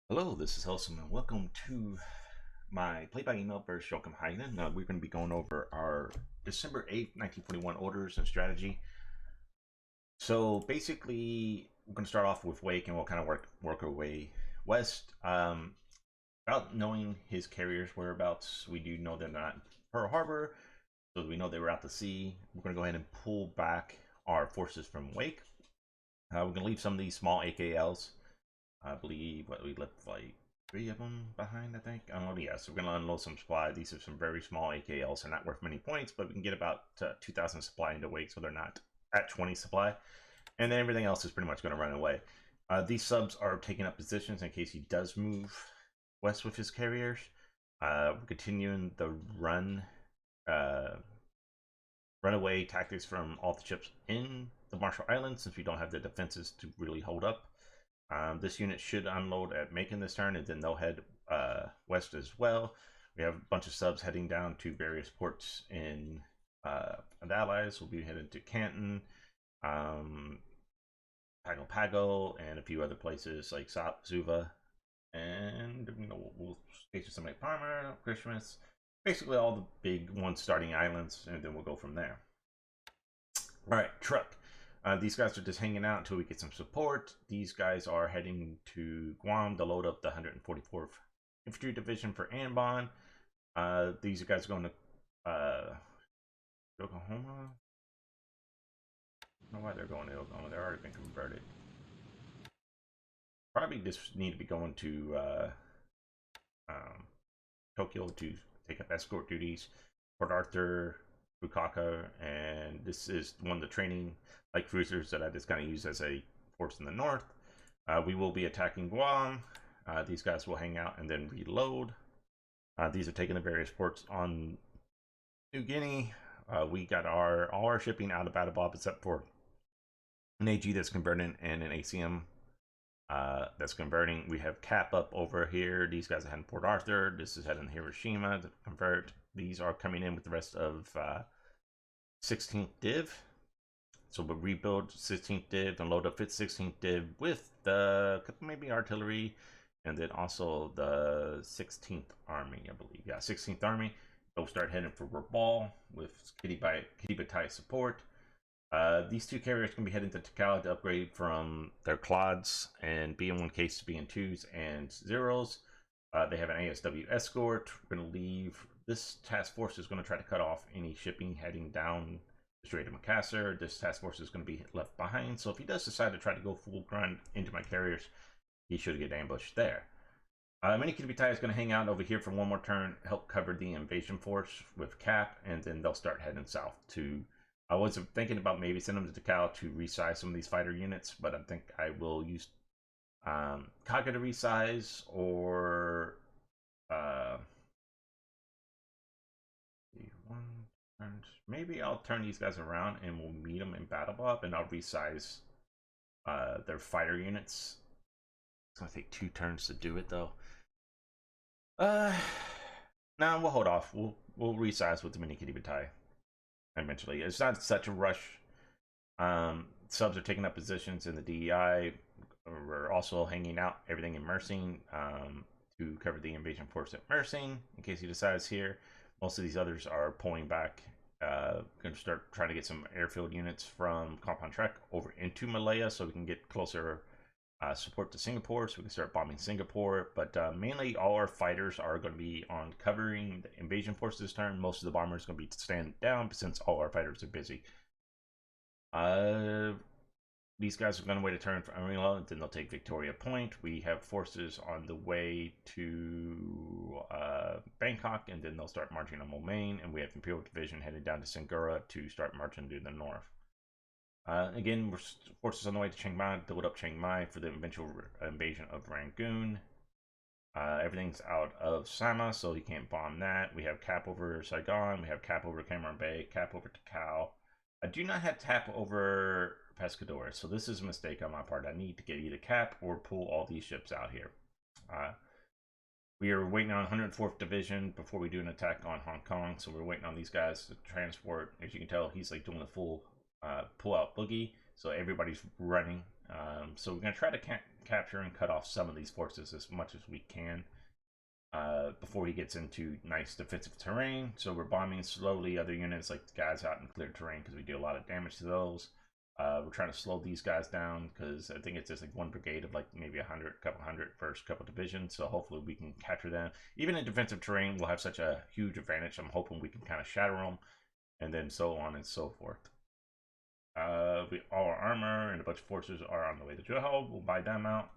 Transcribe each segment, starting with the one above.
Hello, this is Hellsenstrat, and welcome to my play-by-email Vs Jochenheiden. We're going to be going over our December 8th, 1941 orders and strategy. So basically, we're going to start off with Wake, and we'll kind of work our way west. Without knowing his carriers' whereabouts, we do know they're not Pearl Harbor, so we know they were out to sea. We're going to go ahead and pull back our forces from Wake. We're going to leave some of these small AKLs. I believe what we left like 3 of them behind, I think. Oh, yeah, so we're going to unload some supply. These are some very small AKLs. They're not worth many points, but we can get about 2,000 supply into Wake, so they're not at 20 supply. And then everything else is pretty much going to run away. These subs are taking up positions in case he does move west with his carriers. We're continuing the runaway tactics from all the ships in the Marshall Islands, since we don't have the defenses to really hold up. This unit should unload at Macon this turn, and then they'll head west as well. We have a bunch of subs heading down to various ports in the Allies. We'll be heading to Canton, Pago Pago, and a few other places like Suva. And we'll station some like Palmer, Christmas, basically all the big ones starting islands, and then we'll go from there. All right, truck. These guys are just hanging out until we get some support. These guys are heading to Guam to load up the 144th Infantry Division for Anbon. These guys are going to Oklahoma. I don't know why they're going to Oklahoma. They've already been converted. Probably just need to be going to Tokyo to take up escort duties. Port Arthur, Fukuoka, and this is one of the training light cruisers that I just kind of use as a force in the north. We will be attacking Guam. These guys will hang out and then reload. These are taking the various ports on New Guinea. We got all our shipping out of Battle Bob except for an AG that's converting and an ACM that's converting. We have Cap up over here. These guys are heading Port Arthur. This is heading Hiroshima to convert. These are coming in with the rest of 16th Div. So we'll rebuild 16th Div and load up 5th 16th Div with the maybe artillery, and then also the 16th Army, I believe. Yeah, 16th Army. They'll start heading for Rabaul with Kitty Batai support. These two carriers can be heading to Takao to upgrade from their Clods and BM1Ks to BM2s and Zeros. They have an ASW escort. We're going to leave. This task force is going to try to cut off any shipping heading down the Strait of Macassar. This task force is going to be left behind. So if he does decide to try to go full grind into my carriers, he should get ambushed there. Mini Kiribitai is going to hang out over here for one more turn, help cover the invasion force with Cap, and then they'll start heading south to. I was thinking about maybe sending them to Takao to resize some of these fighter units, but I think I will use Kaga to resize, or maybe I'll turn these guys around and we'll meet them in Battle Bob, and I'll resize their fighter units. It's gonna take 2 turns to do it though. No, we'll hold off. We'll resize with the Mini Kitty Batai eventually. It's not such a rush. Subs are taking up positions in the DEI. We're also hanging out everything in Mersing to cover the invasion force at Mersing in case he decides here. Most of these others are pulling back. Going to start trying to get some airfield units from Compound Trek over into Malaya so we can get closer support to Singapore, so we can start bombing Singapore. But mainly all our fighters are going to be on covering the invasion force this turn. Most of the bombers are going to be standing down since all our fighters are busy. These guys are going to wait a turn for Armila, and then they'll take Victoria Point. We have forces on the way to Bangkok, and then they'll start marching on Moulmein, and we have Imperial Division headed down to Singura to start marching to the north. Again, we're forces on the way to Chiang Mai, build up Chiang Mai for the eventual invasion of Rangoon. Everything's out of Sama, so you can't bomb that. We have Cap over Saigon, we have Cap over Cameron Bay, Cap over Takao. I do not have Cap over Pescador, so this is a mistake on my part. I need to get either Cap or pull all these ships out here. We are waiting on 104th Division before we do an attack on Hong Kong, so we're waiting on these guys to transport. As you can tell, he's like doing a full pull out boogie, so everybody's running So we're going to try to capture and cut off some of these forces as much as we can before he gets into nice defensive terrain. So we're bombing slowly other units, like the guys out in clear terrain, because we do a lot of damage to those. We're trying to slow these guys down because I think it's just like one brigade of like maybe 100, couple hundred, first couple divisions. So hopefully we can capture them. Even in defensive terrain, we'll have such a huge advantage. I'm hoping we can kind of shatter them, and then so on and so forth. All our armor and a bunch of forces are on the way to Johel. We'll buy them out.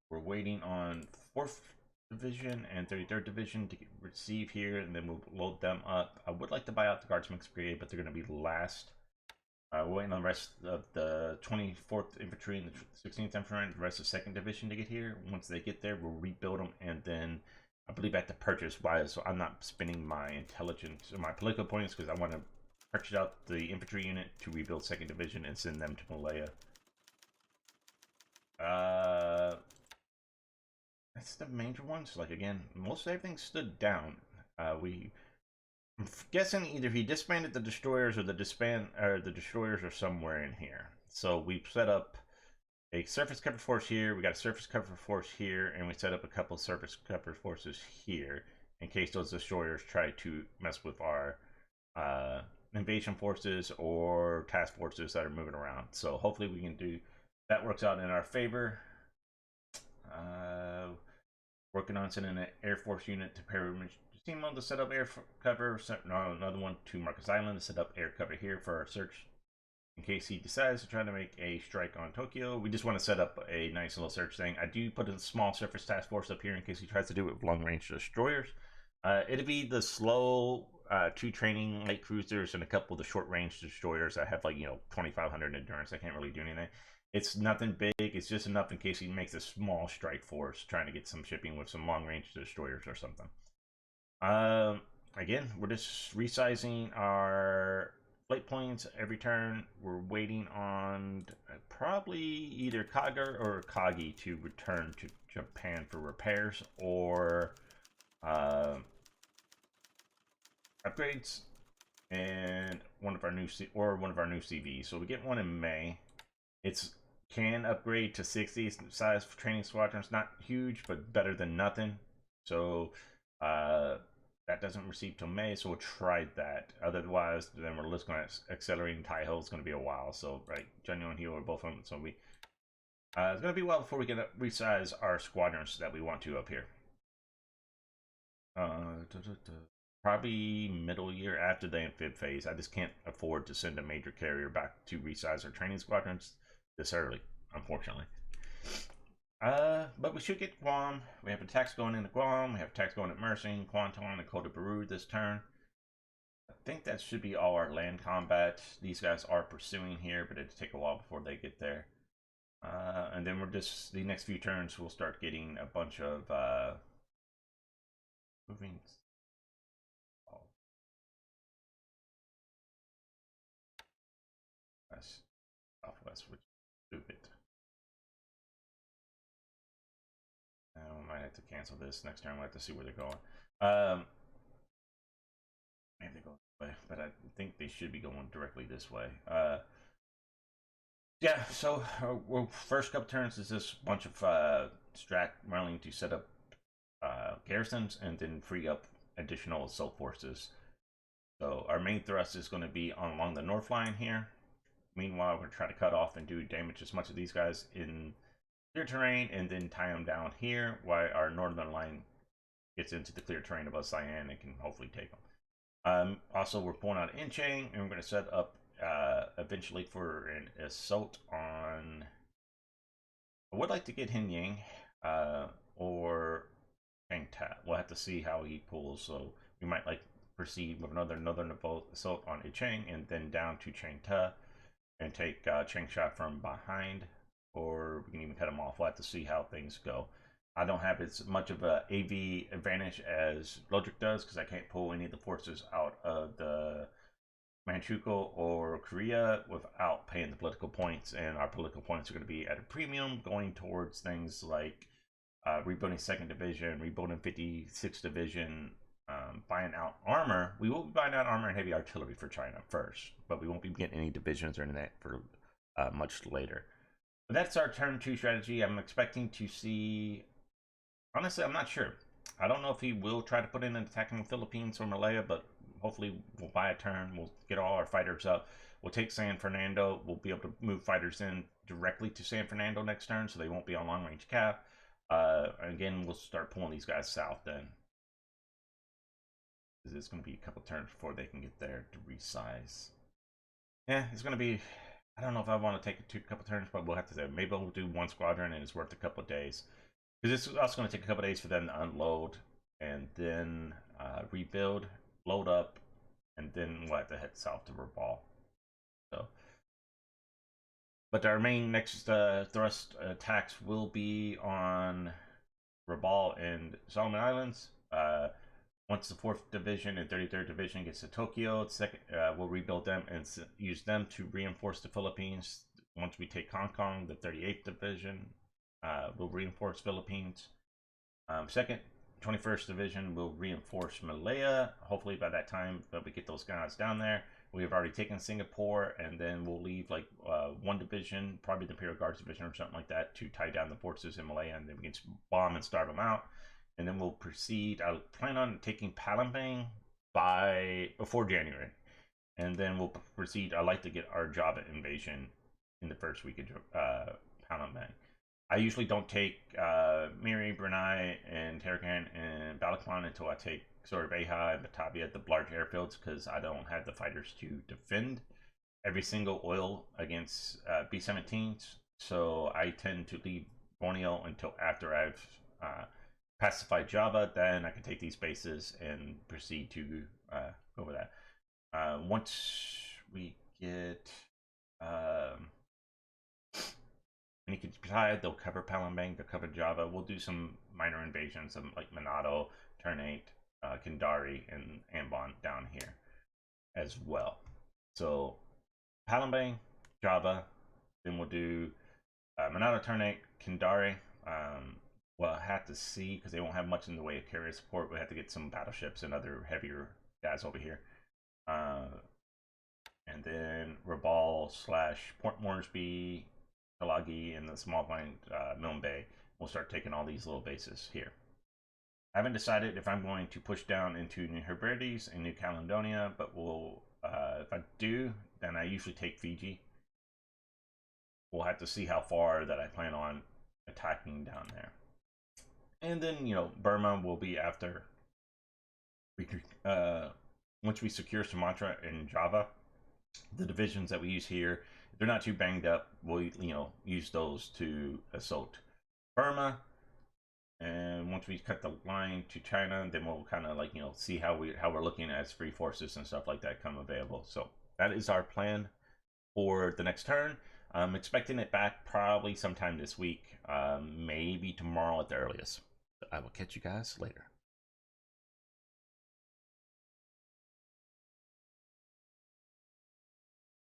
We're waiting on 4th Division and 33rd Division to receive here, and then we'll load them up. I would like to buy out the Guardsmen's Brigade, but they're going to be last. We're waiting on the rest of the 24th Infantry and the 16th Infantry and the rest of 2nd Division to get here. Once they get there, we'll rebuild them, and then I believe I have to purchase wise, so I'm not spending my intelligence or my political points because I want to purchase out the infantry unit to rebuild 2nd Division and send them to Malaya. That's the major ones. Like again, most everything stood down. I'm guessing either he disbanded the destroyers or the destroyers are somewhere in here. So we've set up a surface cover force here. We got a surface cover force here, and we set up a couple of surface cover forces here in case those destroyers try to mess with our invasion forces or task forces that are moving around. So hopefully we can do that. Works out in our favor. Working on sending an Air Force unit to Paramushima to set up air cover. No, another one to Marcus Island to set up air cover here for our search in case he decides to try to make a strike on Tokyo. We just want to set up a nice little search thing. I do put a small surface task force up here in case he tries to do it with long-range destroyers. It'll be the slow 2 training light cruisers and a couple of the short-range destroyers that have like 2,500 endurance. I can't really do anything. It's nothing big. It's just enough in case he makes a small strike force trying to get some shipping with some long-range destroyers or something. Again, we're just resizing our flight points every turn. We're waiting on probably either Kaga or Kagi to return to Japan for repairs or upgrades, and one of our new CVs. So we get one in May. It's can upgrade to 60 size for training squadrons. Not huge, but better than nothing. So that doesn't receive till May, so we'll try that. Otherwise, then we're just going to accelerating Taiho. It's going to be a while. So right, Genyo and Hilo are both of them. So we it's going to be a while before we can resize our squadrons that we want to up here. Probably middle year after the amphib phase. I just can't afford to send a major carrier back to resize our training squadrons this early, unfortunately. But we should get Guam. We have attacks going into Guam. We have attacks going at Mersing, Kwanton, and Kota Baru this turn. I think that should be all our land combat. These guys are pursuing here, but it'll take a while before they get there. And then we're just, the next few turns, we'll start getting a bunch of moving. Southwest, which is stupid. We might have to cancel this next turn. We'll have to see where they're going. Maybe they go this way, but I think they should be going directly this way. Yeah, so our first couple turns is this bunch of strat running to set up garrisons and then free up additional assault forces. So our main thrust is going to be along the north line here. Meanwhile, we're going to try to cut off and do damage as much of these guys in clear terrain and then tie them down here while our northern line gets into the clear terrain above Cyan and can hopefully take them. Also, we're pulling out Inchang, and we're going to set up eventually for an assault on. I would like to get Hinyang or Changta. We'll have to see how he pulls. So we might proceed with another northern assault on Ichang and then down to Changta and take Changsha from behind, or we can even cut him off. We'll have to see how things go. I don't have as much of an AV advantage as Lodric does because I can't pull any of the forces out of the Manchukuo or Korea without paying the political points, and our political points are going to be at a premium going towards things like rebuilding 2nd Division, rebuilding 56th Division, buying out armor. We will be buying out armor and heavy artillery for China first, but we won't be getting any divisions or anything for much later. But that's our turn 2 strategy. I'm expecting to see. Honestly, I'm not sure. I don't know if he will try to put in an attack on the Philippines or Malaya, but hopefully we'll buy a turn. We'll get all our fighters up. We'll take San Fernando. We'll be able to move fighters in directly to San Fernando next turn, so they won't be on long range cap. Again, we'll start pulling these guys south then. It's going to be a couple turns before they can get there to resize. Yeah, it's going to be. I don't know if I want to take a couple turns, but we'll have to say maybe we'll do one squadron and it's worth a couple of days. Because it's also going to take a couple of days for them to unload and then rebuild, load up, and then we'll have to head south to Rabaul. So, but our main next thrust attacks will be on Rabaul and Solomon Islands. Once the 4th Division and 33rd Division gets to Tokyo, we'll rebuild them and use them to reinforce the Philippines. Once we take Hong Kong, the 38th Division will reinforce Philippines. Second, 21st Division will reinforce Malaya. Hopefully by that time we get those guys down there. We have already taken Singapore, and then we'll leave like one division, probably the Imperial Guards Division or something like that, to tie down the forces in Malaya, and then we can bomb and starve them out. And then we'll proceed. I plan on taking Palembang before January, and then we'll proceed. I like to get our Java invasion in the first week of Palembang. I usually don't take Miri, Brunei, and Tarakan and Balikpayan until I take Sorbeha and Batavia, the large airfields, because I don't have the fighters to defend every single oil against B-17s. So I tend to leave Borneo until after I've pacified Java. Then I can take these bases and proceed to go over that. Once we get Nikitiptai, they'll cover Palembang, they'll cover Java. We'll do some minor invasions of like Manado, Ternate, Kendari, and Ambon down here as well. So Palembang, Java, then we'll do Manado, Ternate, Kendari. We'll have to see because they won't have much in the way of carrier support. We have to get some battleships and other heavier guys over here. And then Rabaul / Port Moresby, Kalagi, and the small line Milne Bay. We'll start taking all these little bases here. I haven't decided if I'm going to push down into New Hebrides and New Caledonia, but we'll if I do, then I usually take Fiji. We'll have to see how far that I plan on attacking down there. And then, you know, Burma will be after once we secure Sumatra and Java. The divisions that we use here, if they're not too banged up, we'll, you know, use those to assault Burma. And once we cut the line to China, then we'll kind of like, you know, see how we're looking as free forces and stuff like that come available. So that is our plan for the next turn. I'm expecting it back probably sometime this week, maybe tomorrow at the earliest. I will catch you guys later.